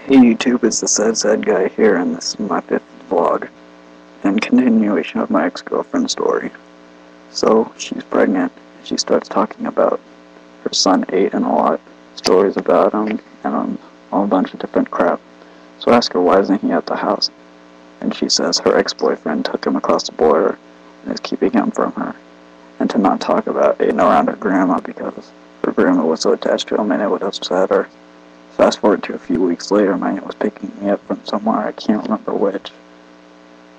Hey YouTube, it's the sad guy here, and this is my 5th vlog, and continuation of my ex-girlfriend story. So, she's pregnant, and she starts talking about her son Aiden a lot, stories about him, and a bunch of different crap. So I ask her why isn't he at the house, and she says her ex-boyfriend took him across the border, and is keeping him from her, and to not talk about Aiden around her grandma because her grandma was so attached to him and it would upset her. Fast forward to a few weeks later, my aunt was picking me up from somewhere, I can't remember which,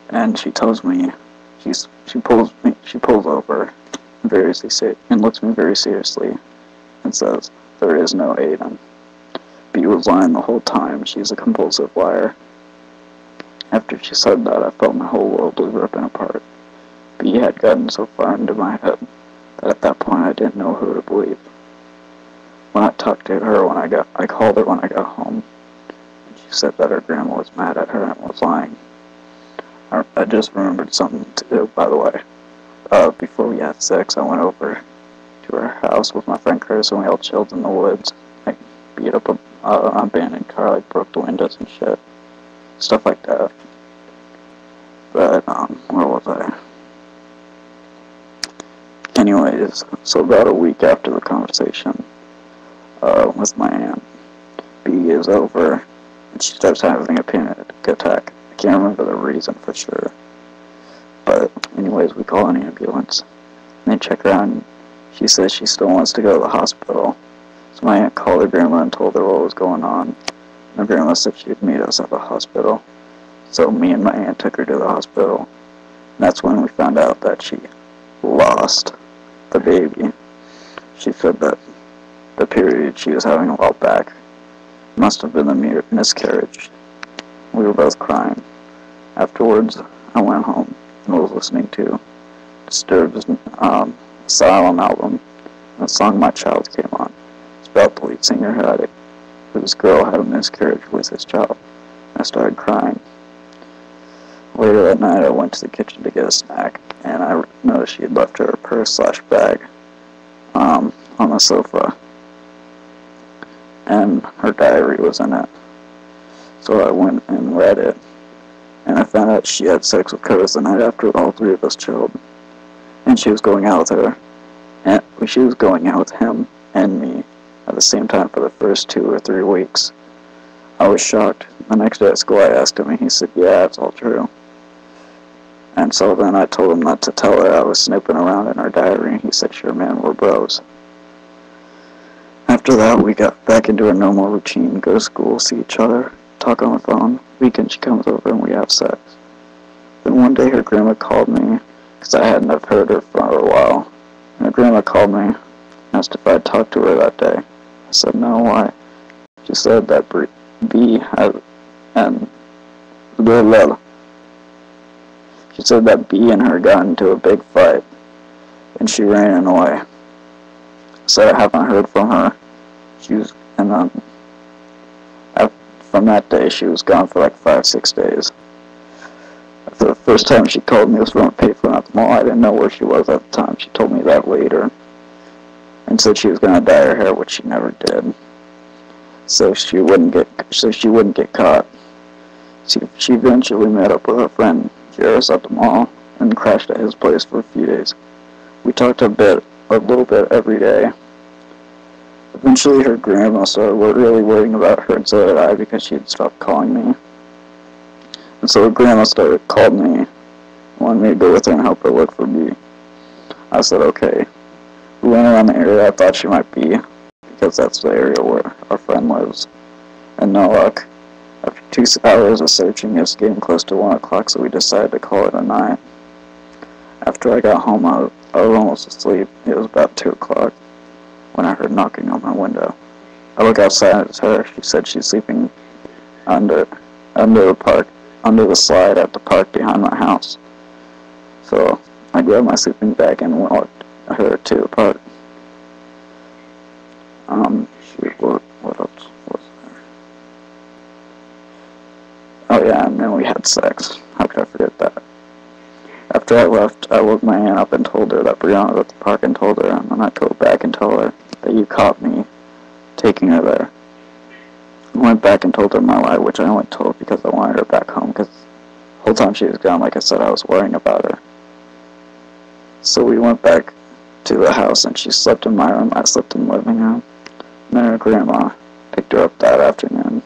and she tells me, she pulls over and looks me very seriously and says, "There is no Aiden." B was lying the whole time, she's a compulsive liar. After she said that, I felt my whole world was ripping apart. B had gotten so far into my head that at that point I didn't know who to believe. When I talked to her I called her when I got home, and she said that her grandma was mad at her and was lying. I just remembered something to do, by the way. Before we had sex, I went over to her house with my friend Chris, and we all chilled in the woods. I beat up an abandoned car, like broke the windows and shit. Stuff like that. But, where was I? Anyways, so about a week after the conversation, with my aunt, B is over, and she starts having a panic attack. I can't remember the reason for sure. But anyways, we call an ambulance, and they check her out, and she says she still wants to go to the hospital. So my aunt called her grandma and told her what was going on. And her grandma said she'd meet us at the hospital. So me and my aunt took her to the hospital. And that's when we found out that she lost the baby. She said that the period she was having a while back must have been a miscarriage. We were both crying. Afterwards, I went home and was listening to Disturbed's Asylum album, and the song My Child came on. It's about the lead singer whose girl had a miscarriage with his child. I started crying. Later that night, I went to the kitchen to get a snack, and I noticed she had left her purse/bag on the sofa, and her diary was in it. So I went and read it, and I found out she had sex with Curtis the night after all three of us chilled, and she was going out with her, and she was going out with him and me at the same time for the first 2 or 3 weeks. I was shocked. The next day at school I asked him, and he said, "Yeah, it's all true." And so then I told him not to tell her I was snooping around in her diary, and he said, "Sure, man, we're bros." After that, we got back into a normal routine, go to school, see each other, talk on the phone. Weekend she comes over and we have sex. Then one day her grandma called me, because I hadn't heard her for a while. And her grandma called me and asked if I'd talked to her that day. I said, "No, why?" She said that B had, and blah, blah, blah. She said that B and her got into a big fight, and she ran away. So I haven't heard from her. From that day, she was gone for like 5-6 days. After the first time she called me was from a payphone at the mall. I didn't know where she was at the time. She told me that later, and said she was gonna dye her hair, which she never did, so she wouldn't get caught. She eventually met up with her friend Jarrus at the mall and crashed at his place for a few days. We talked a little bit every day. Eventually her grandma started really worrying about her, and so did I, because she had stopped calling me. And so her grandma called me, wanted me to go with her and help her look for B. I said okay. We went around the area I thought she might be, because that's the area where our friend lives. And no luck. After 2 hours of searching, it was getting close to 1 o'clock, so we decided to call it a night. After I got home, I was almost asleep. It was about 2 o'clock when I heard knocking on my window. I look outside, it's her. She said she's sleeping under the slide at the park behind my house. So I grabbed my sleeping bag and walked her to the park. What else was there? Oh yeah, and then we had sex. How could I forget that? After I left, I woke my aunt up and told her that Brianna was at the park, and told her, and then I go back and tell her that you caught me taking her there. When went back and told her my lie, which I only told because I wanted her back home, because the whole time she was gone, like I said, I was worrying about her. So we went back to the house, and she slept in my room, I slept in the living room, and then her grandma picked her up that afternoon.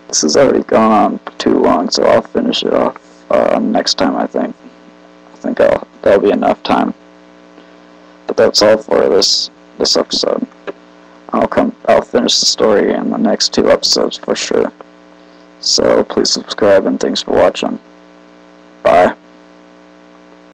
This has already gone on too long, so I'll finish it off next time, I think. That'll be enough time. But that's all for this episode. I'll finish the story in the next 2 episodes for sure. So please subscribe, and thanks for watching. Bye.